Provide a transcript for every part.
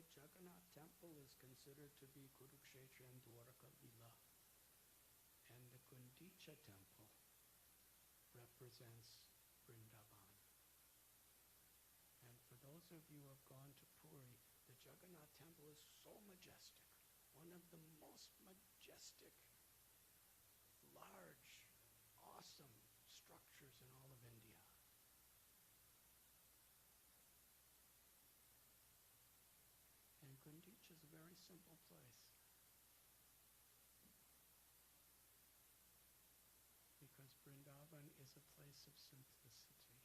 the Jagannath temple is considered to be Kurukshetra and Dwaraka Lila. And the Gundicha temple represents Vrindavan. And for those of you who have gone to Puri, the Jagannath temple is so majestic. One of the most majestic, large, awesome structures in all of India. And Gundicha is a very simple place. Because Vrindavan is a place of simplicity.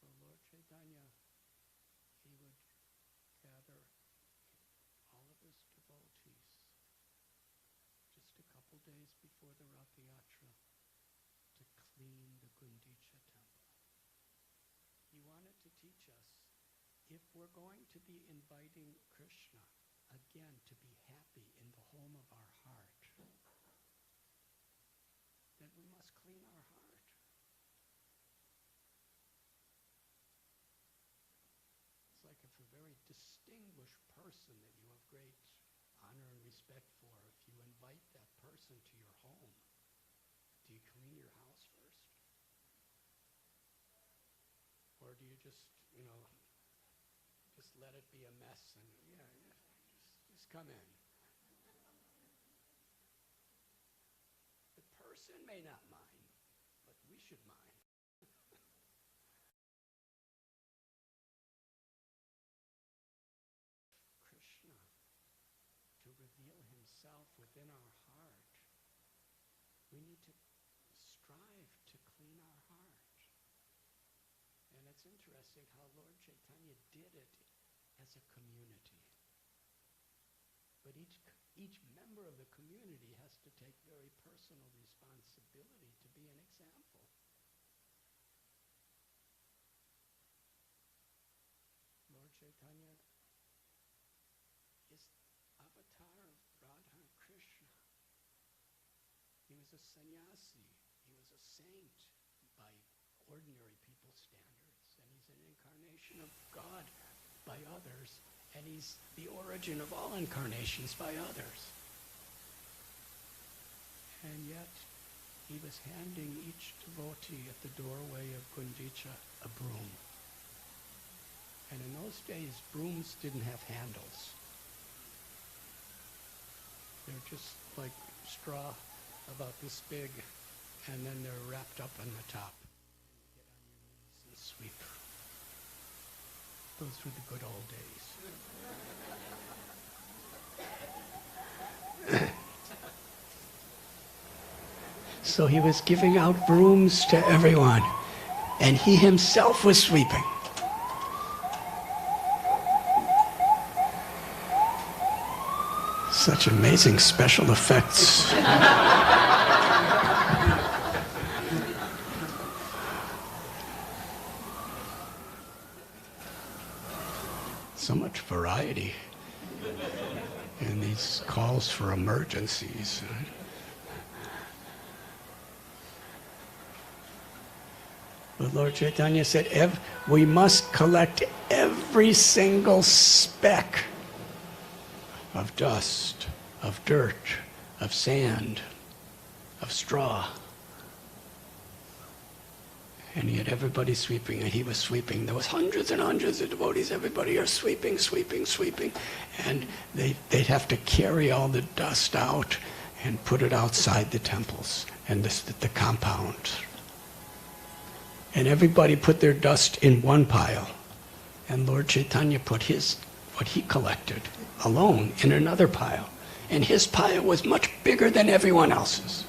So Lord Chaitanya, he would gather all of his devotees just a couple days before the Rath Yatra to clean the Gundicha temple. He wanted to teach us, if we're going to be inviting Krishna, again, to be happy in the home of our heart, then we must clean our heart. It's like if a very distinguished person that you have great honor and respect for, if you invite that person to your home, do you clean your house first? Or do you just, just let it be a mess and, just come in? The person may not mind, but we should mind. Krishna, to reveal himself within our heart, we need to strive to clean our heart. And it's interesting how Lord Chaitanya did it as a community. But each member of the community has to take very personal responsibility to be an example. Lord Chaitanya is avatar of Radha and Krishna. He was a sannyasi. He was a saint by ordinary people's standards. And he's an incarnation of God by others. And he's the origin of all incarnations by others. And yet, he was handing each devotee at the doorway of Gundicha a broom. And in those days, brooms didn't have handles. They're just like straw about this big, and then they're wrapped up on the top. And you get on your knees and sweep. Those were the good old days. So he was giving out brooms to everyone, and he himself was sweeping. Such amazing special effects. So much variety in these calls for emergencies. But Lord Chaitanya said, we must collect every single speck of dust, of dirt, of sand, of straw. And he had everybody sweeping, and he was sweeping. There was hundreds and hundreds of devotees. Everybody are sweeping, sweeping, sweeping. And they'd have to carry all the dust out and put it outside the temples and the compound. And everybody put their dust in one pile. And Lord Chaitanya put what he collected alone in another pile. And his pile was much bigger than everyone else's.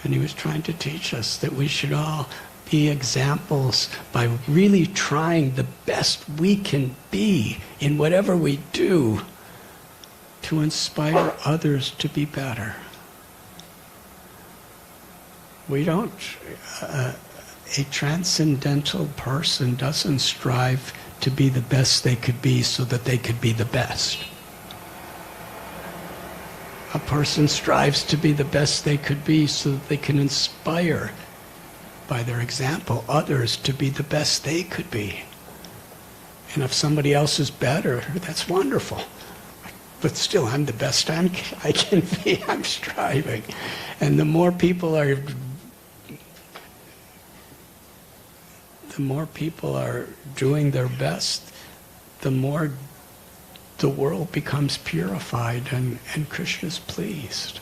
And he was trying to teach us that we should all be examples by really trying the best we can be in whatever we do to inspire others to be better. We don't, a transcendental person doesn't strive to be the best they could be so that they could be the best. A person strives to be the best they could be so that they can inspire by their example, others to be the best they could be. And if somebody else is better, that's wonderful. But still, I'm the best I can be. I'm striving. And the more people are doing their best, the more the world becomes purified and Krishna's pleased.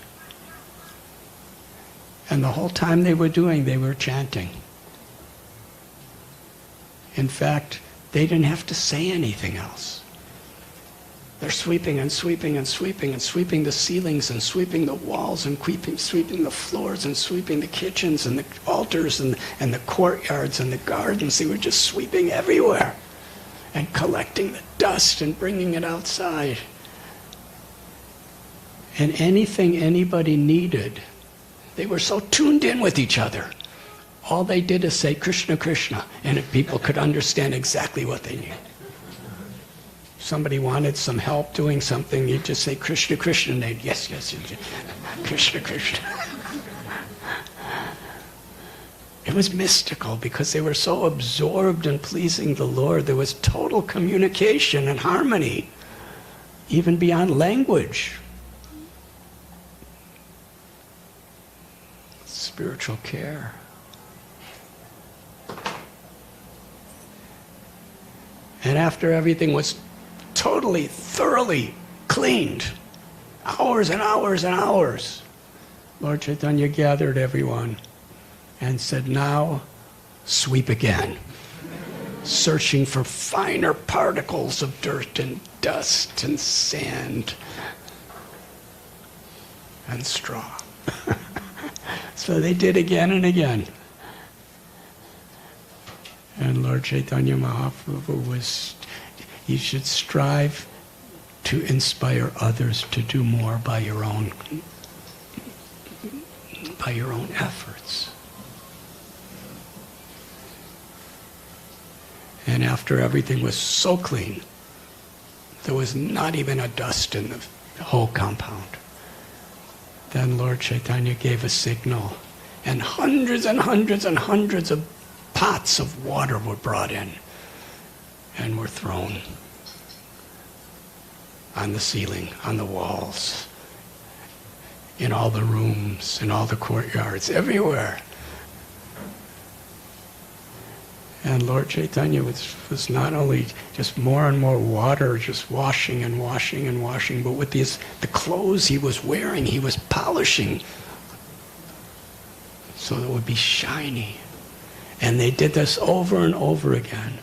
And the whole time they were chanting. In fact, they didn't have to say anything else. They're sweeping and sweeping and sweeping and sweeping the ceilings and sweeping the walls and sweeping the floors and sweeping the kitchens and the altars and the courtyards and the gardens. They were just sweeping everywhere and collecting the dust and bringing it outside. And anything anybody needed, they were so tuned in with each other. All they did is say, Krishna, Krishna, and if people could understand exactly what they needed. Somebody wanted some help doing something, you'd just say, Krishna, Krishna, and they'd, yes, yes, yes, Krishna, Krishna. It was mystical because they were so absorbed in pleasing the Lord. There was total communication and harmony, even beyond language. Spiritual care. And after everything was totally, thoroughly cleaned, hours and hours and hours, Lord Chaitanya gathered everyone and said, now sweep again, searching for finer particles of dirt and dust and sand and straw. So they did again and again. And Lord Chaitanya Mahaprabhu was, you should strive to inspire others to do more by your own efforts. And after everything was so clean, there was not even a dust in the whole compound. Then Lord Chaitanya gave a signal, and hundreds and hundreds and hundreds of pots of water were brought in and were thrown on the ceiling, on the walls, in all the rooms, in all the courtyards, everywhere. And Lord Chaitanya was not only just more and more water, just washing and washing and washing, but with the clothes he was wearing, he was polishing so that it would be shiny. And they did this over and over again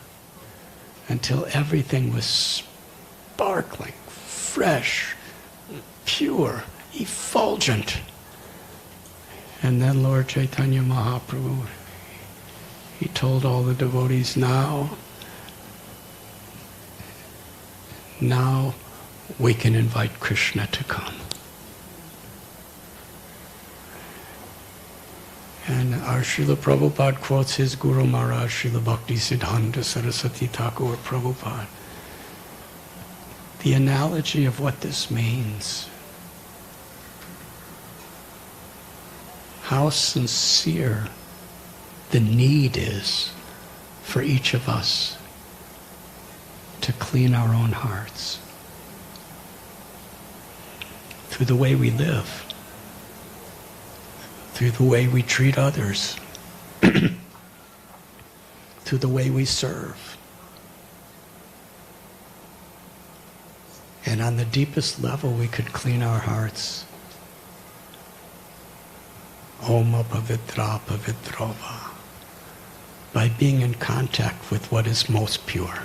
until everything was sparkling, fresh, pure, effulgent. And then Lord Chaitanya Mahaprabhu, he told all the devotees, now we can invite Krishna to come. And our Srila Prabhupada quotes his Guru Maharaj, Srila Bhakti Siddhanta Saraswati Thakur Prabhupada. The analogy of what this means. How sincere the need is for each of us to clean our own hearts through the way we live, through the way we treat others, through the way we serve. And on the deepest level, we could clean our hearts. Oma Pavitra Pavitrova. By being in contact with what is most pure.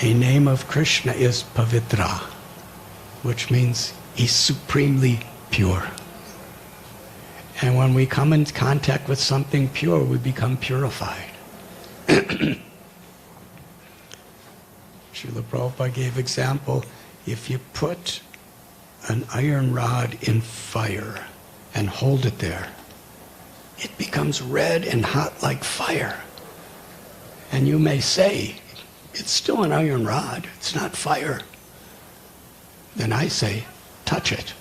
A name of Krishna is Pavitra, which means he's supremely pure. And when we come in contact with something pure, we become purified. Srila Prabhupada gave example, if you put an iron rod in fire and hold it there, it becomes red and hot like fire. And you may say, it's still an iron rod, it's not fire. Then I say, touch it.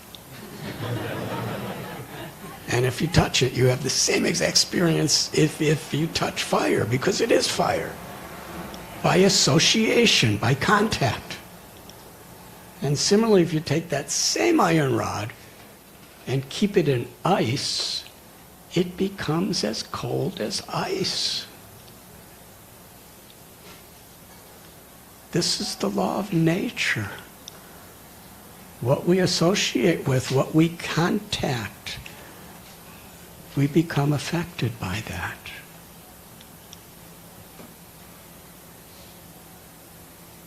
And if you touch it, you have the same exact experience if you touch fire, because it is fire. By association, by contact. And similarly, if you take that same iron rod and keep it in ice, it becomes as cold as ice. This is the law of nature. What we associate with, what we contact, we become affected by that.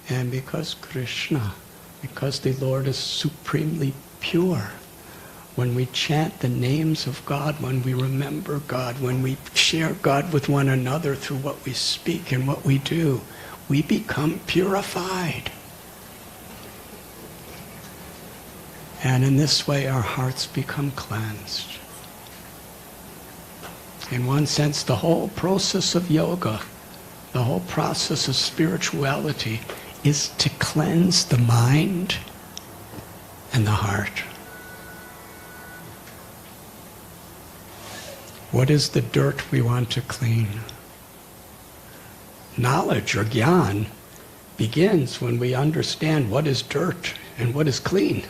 And because Krishna, because the Lord is supremely pure, when we chant the names of God, when we remember God, when we share God with one another through what we speak and what we do, we become purified. And in this way, our hearts become cleansed. In one sense, the whole process of yoga, the whole process of spirituality is to cleanse the mind and the heart. What is the dirt we want to clean? Knowledge or jnana begins when we understand what is dirt and what is clean.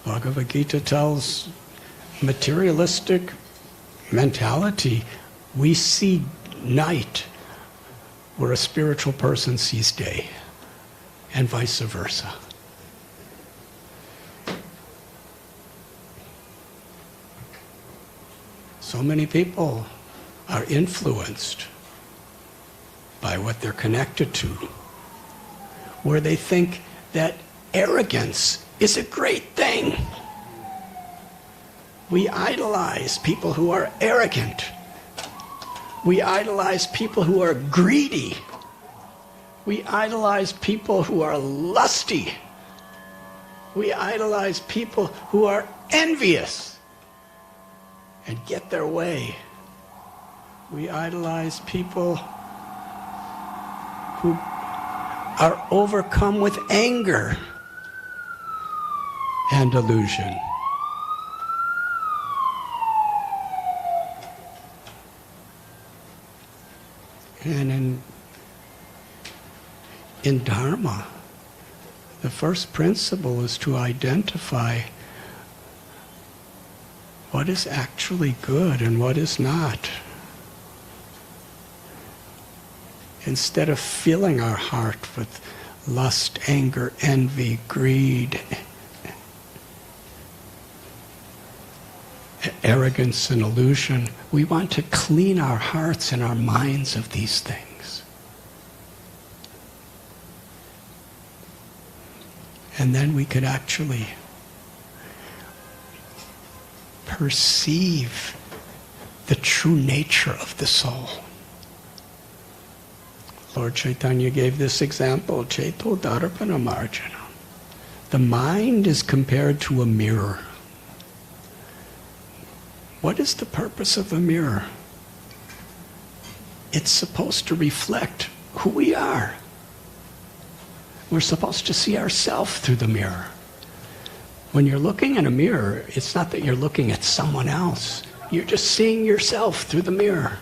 Bhagavad Gita tells materialistic mentality, we see night where a spiritual person sees day, and vice versa. So many people are influenced by what they're connected to, where they think that arrogance is a great thing. We idolize people who are arrogant. We idolize people who are greedy. We idolize people who are lusty. We idolize people who are envious and get their way. We idolize people who are overcome with anger and delusion. And in Dharma, the first principle is to identify what is actually good and what is not. Instead of filling our heart with lust, anger, envy, greed, arrogance and illusion, we want to clean our hearts and our minds of these things. And then we could actually perceive the true nature of the soul. Lord Chaitanya gave this example, Cheto Darpana Marjana. The mind is compared to a mirror. What is the purpose of a mirror? It's supposed to reflect who we are. We're supposed to see ourselves through the mirror. When you're looking in a mirror, it's not that you're looking at someone else. You're just seeing yourself through the mirror.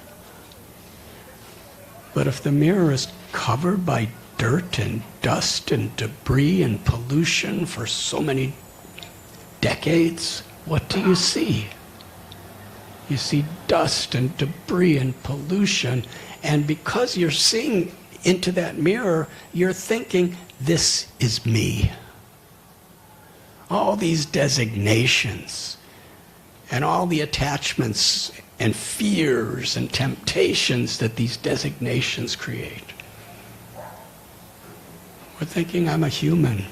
But if the mirror is covered by dirt and dust and debris and pollution for so many decades, what do you see? You see dust and debris and pollution, and because you're seeing into that mirror, you're thinking, this is me. All these designations and all the attachments and fears and temptations that these designations create. We're thinking, I'm a human.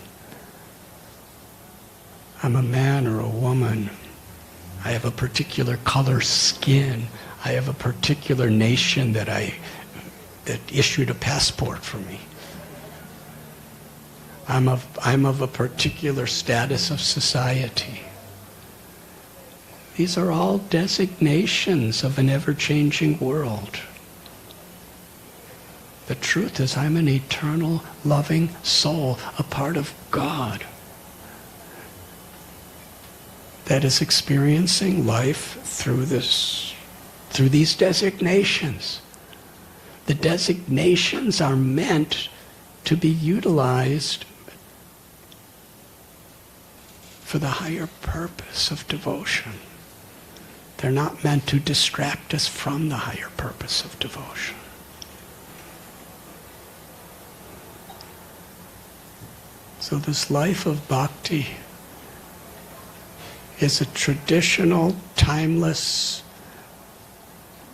I'm a man or a woman. I have a particular color skin. I have a particular nation that issued a passport for me. I'm of a particular status of society. These are all designations of an ever-changing world. The truth is, I'm an eternal, loving soul, a part of God. that is experiencing life through these designations. The designations are meant to be utilized for the higher purpose of devotion. They're not meant to distract us from the higher purpose of devotion. So this life of bhakti is a traditional, timeless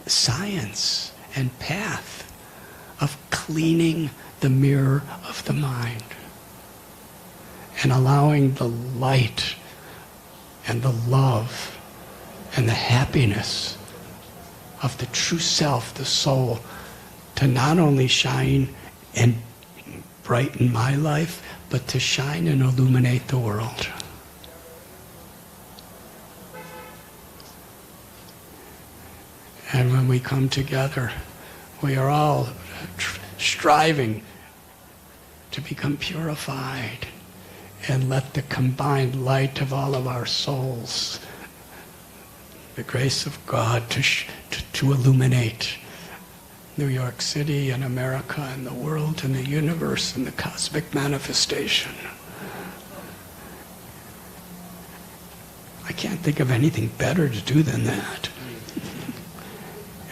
science and path of cleaning the mirror of the mind and allowing the light and the love and the happiness of the true self, the soul, to not only shine and brighten my life, but to shine and illuminate the world. And when we come together, we are all striving to become purified and let the combined light of all of our souls, the grace of God, to illuminate New York City and America and the world and the universe and the cosmic manifestation. I can't think of anything better to do than that.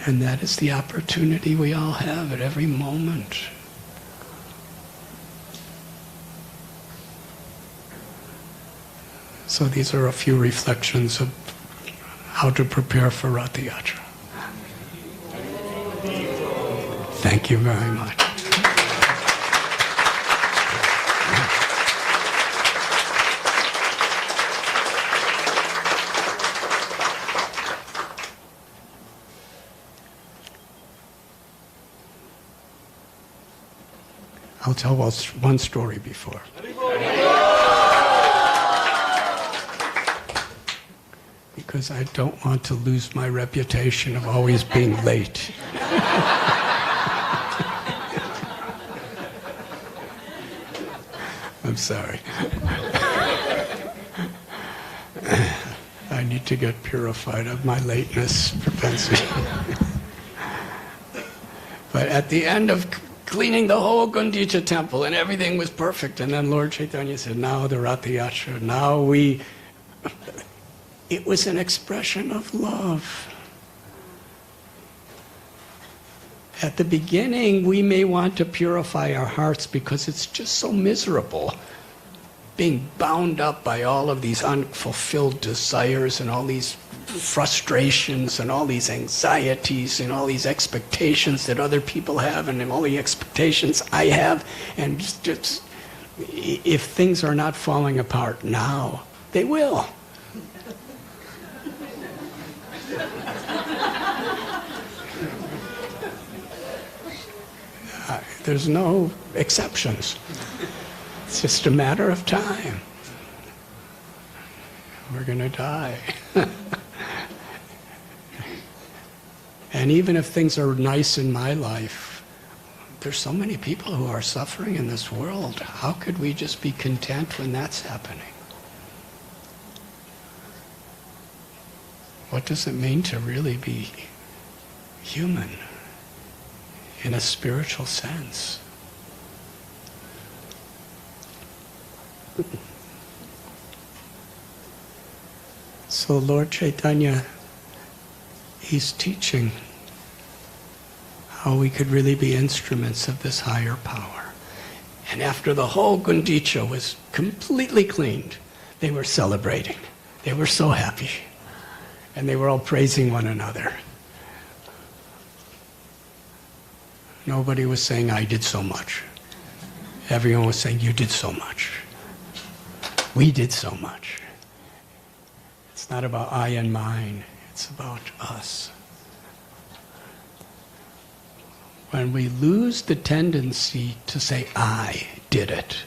And that is the opportunity we all have at every moment. So these are a few reflections of how to prepare for Rath Yatra. Thank you very much. I'll tell one story before. Because I don't want to lose my reputation of always being late. I'm sorry. I need to get purified of my lateness propensity. But at the end of cleaning the whole Gundicha temple and everything was perfect, and then Lord Chaitanya said, now the Rath Yatra, it was an expression of love. At the beginning, we may want to purify our hearts because it's just so miserable, being bound up by all of these unfulfilled desires and all these frustrations and all these anxieties and all these expectations that other people have and all the expectations I have. And just, if things are not falling apart now, they will. There's no exceptions. It's just a matter of time. We're going to die. And even if things are nice in my life, there's so many people who are suffering in this world. How could we just be content when that's happening? What does it mean to really be human in a spiritual sense? So Lord Chaitanya, he's teaching how we could really be instruments of this higher power. And after the whole Gundicha was completely cleaned, they were celebrating. They were so happy. And they were all praising one another. Nobody was saying, I did so much. Everyone was saying, you did so much. We did so much. It's not about I and mine. It's about us. When we lose the tendency to say, I did it,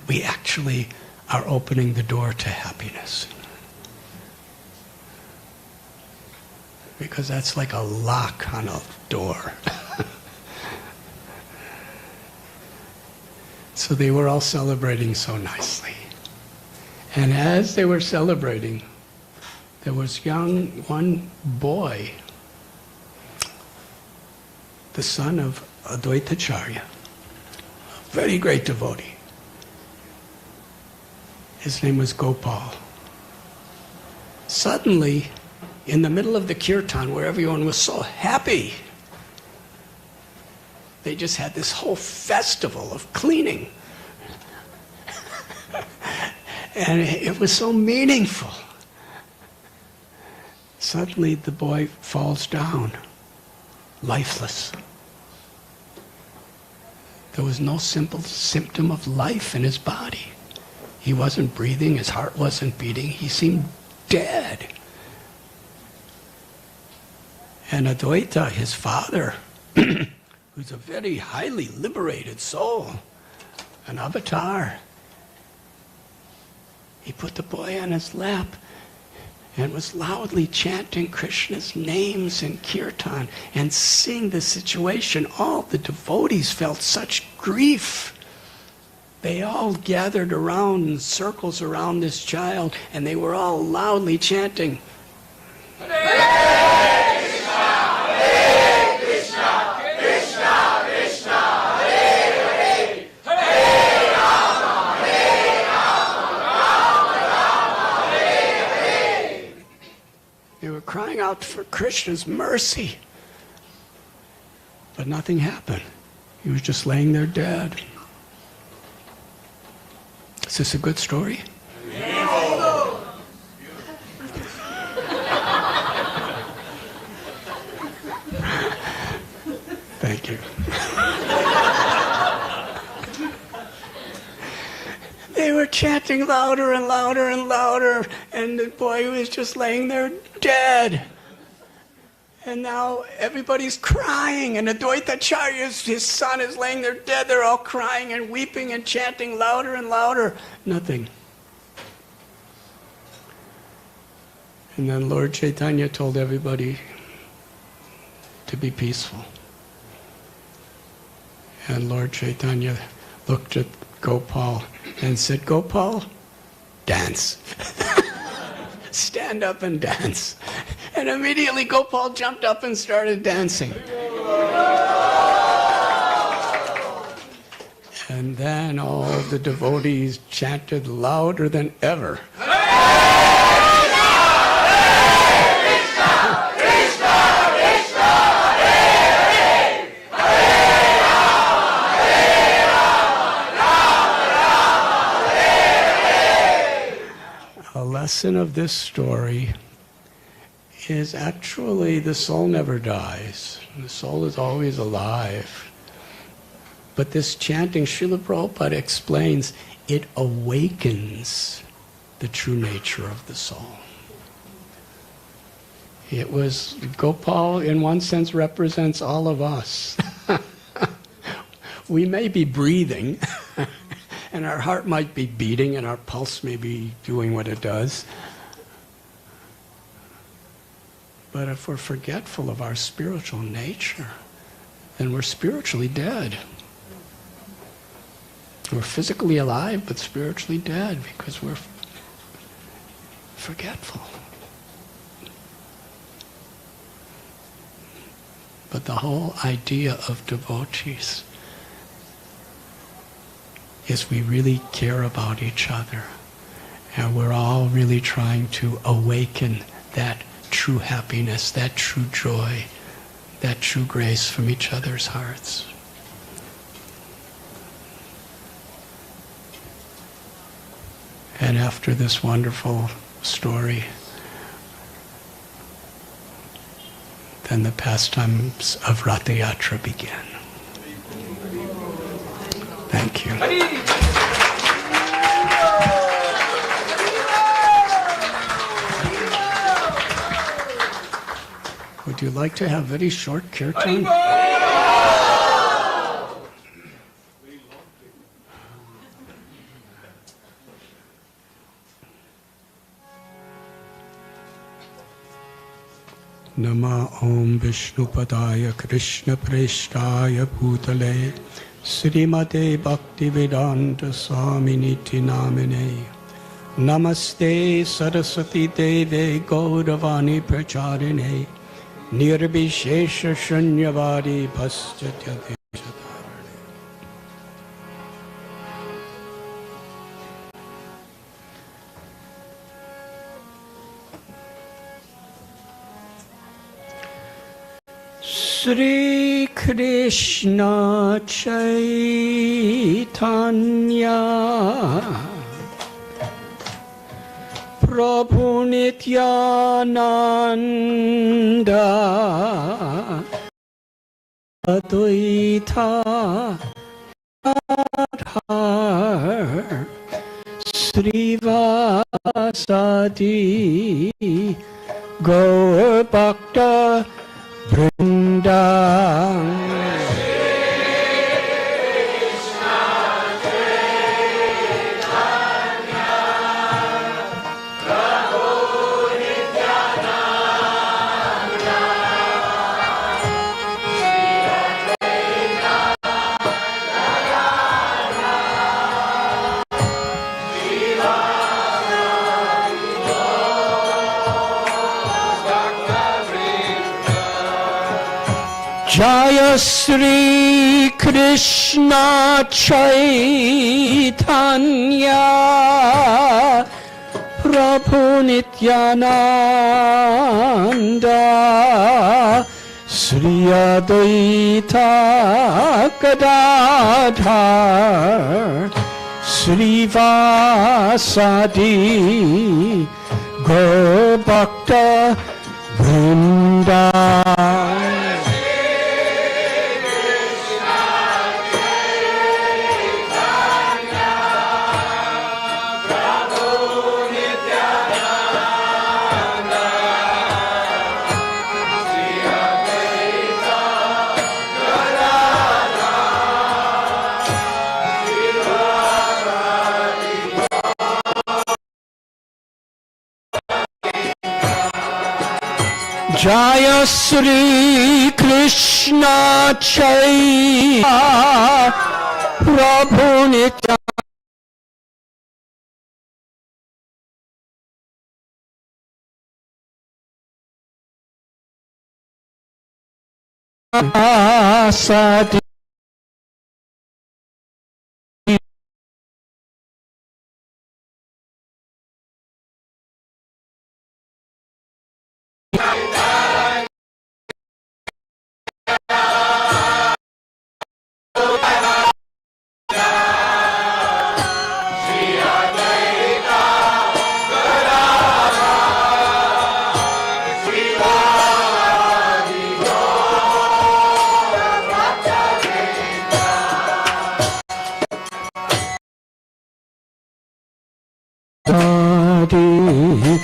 we actually are opening the door to happiness. Because that's like a lock on a door. So they were all celebrating so nicely. And as they were celebrating, there was one boy, the son of Advaitacharya, a very great devotee. His name was Gopal. Suddenly, in the middle of the kirtan, where everyone was so happy, they just had this whole festival of cleaning. And it was so meaningful. Suddenly the boy falls down, lifeless. There was no simple symptom of life in his body. He wasn't breathing, his heart wasn't beating, he seemed dead. And Advaita, his father, who's a very highly liberated soul, an avatar, he put the boy on his lap and was loudly chanting Krishna's names in kirtan and seeing the situation. All the devotees felt such grief. They all gathered around in circles around this child, and they were all loudly chanting, Hare Krishna, Hare Krishna, Krishna Krishna, Hare Hare, Hare Rama, Hare Rama, Rama Rama, Hare Hare. They were crying out for Krishna's mercy, but nothing happened. He was just laying there dead. Is this a good story? Thank you. They were chanting louder and louder and louder, and the boy was just laying there dead. And now everybody's crying, and Advaitacharya, his son, is laying there dead. They're all crying and weeping and chanting louder and louder. Nothing. And then Lord Chaitanya told everybody to be peaceful. And Lord Chaitanya looked at Gopal and said, Gopal, dance. Stand up and dance. And immediately Gopal jumped up and started dancing. And then all the devotees chanted louder than ever. A lesson of this story is actually the soul never dies. The soul is always alive. But this chanting, Srila Prabhupada explains, it awakens the true nature of the soul. It was, Gopal in one sense represents all of us. We may be breathing, and our heart might be beating, and our pulse may be doing what it does. But if we're forgetful of our spiritual nature, then we're spiritually dead. We're physically alive, but spiritually dead because we're forgetful. But the whole idea of devotees is we really care about each other, and we're all really trying to awaken that true happiness, that true joy, that true grace from each other's hearts. And after this wonderful story, then the pastimes of Ratha Yatra began. Thank you. Would you like to have very short kirtan? Nama Om Vishnupadaya Krishna Preshtaya Bhutale Srimate Bhaktivedanta Swami Niti Namine Namaste Saraswati Deve Gauravani Pracharine Nirvishesha Shunyavadi Paschatya Deshatarane. Sri Krishna Chaitanya Prabhu Nityananda Advaita Gadadhar Srivasadi Gaur Bhakta Vrinda. Jaya Sri Krishna Chaitanya Prabhu Nityananda Sri Advaita Gadadhar Srivasadi Gaur Bhakta Vrinda. Jaya Sri Krishna Chaitanya Prabhu Nityananda Sadi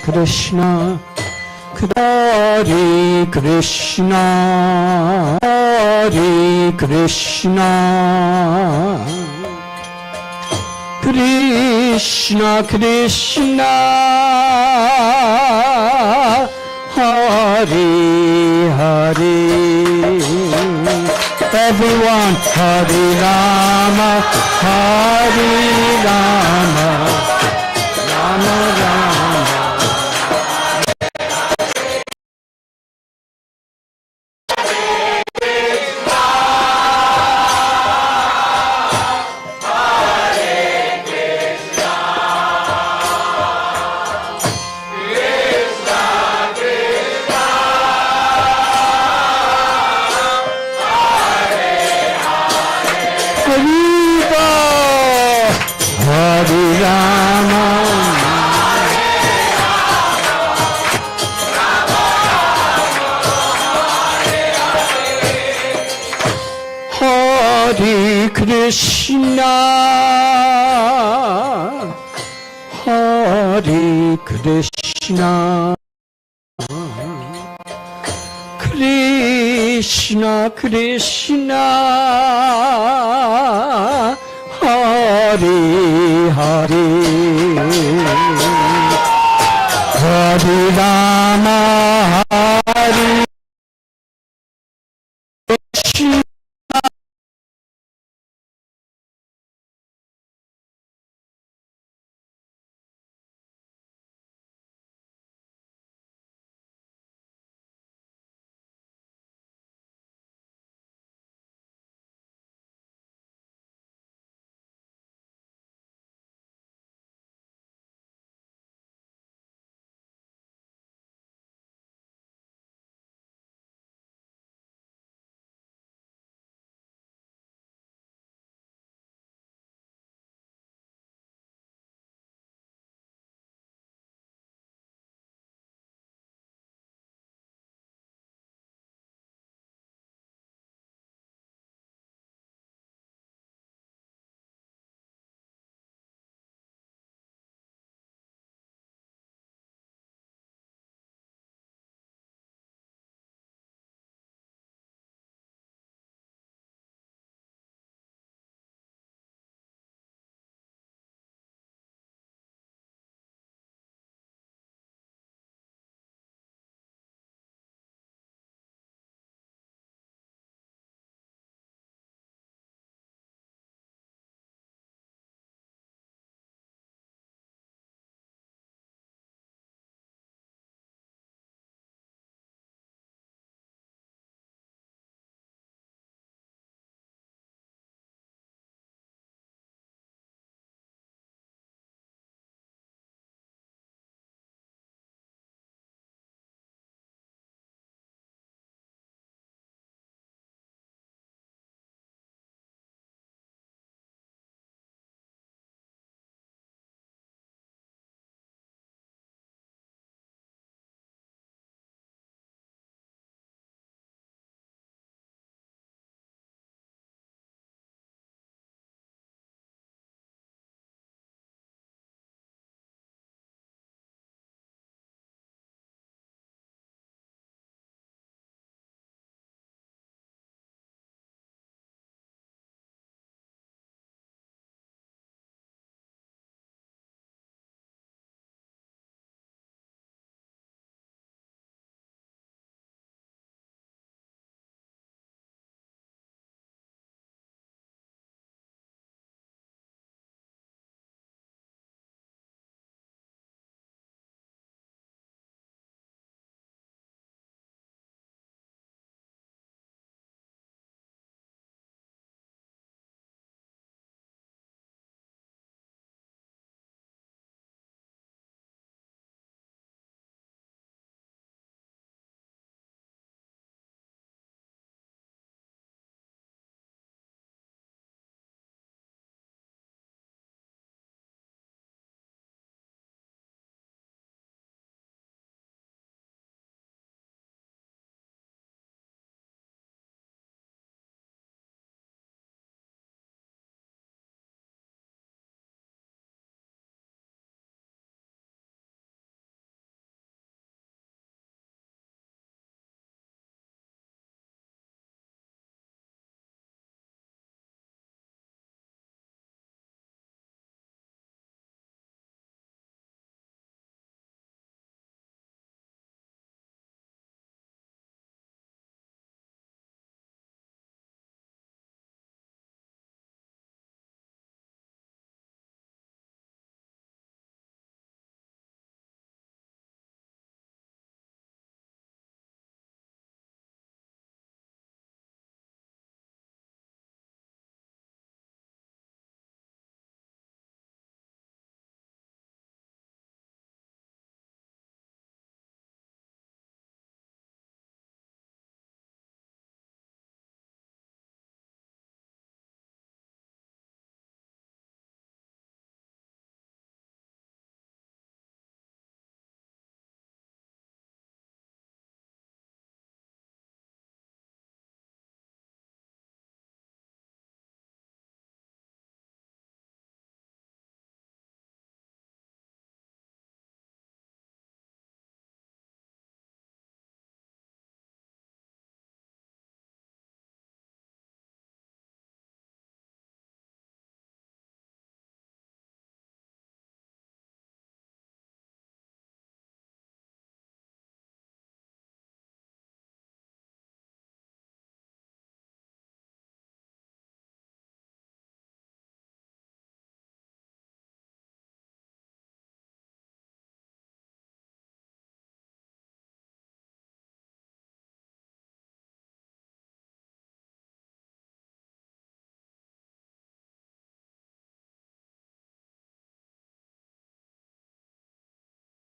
Krishna Hare Krishna Hare Krishna Krishna Krishna Hare Hare. Everyone Hare Rama Hare Rama Rama Rama Krishna Hare Krishna Krishna Krishna Hare Hare Hare Rama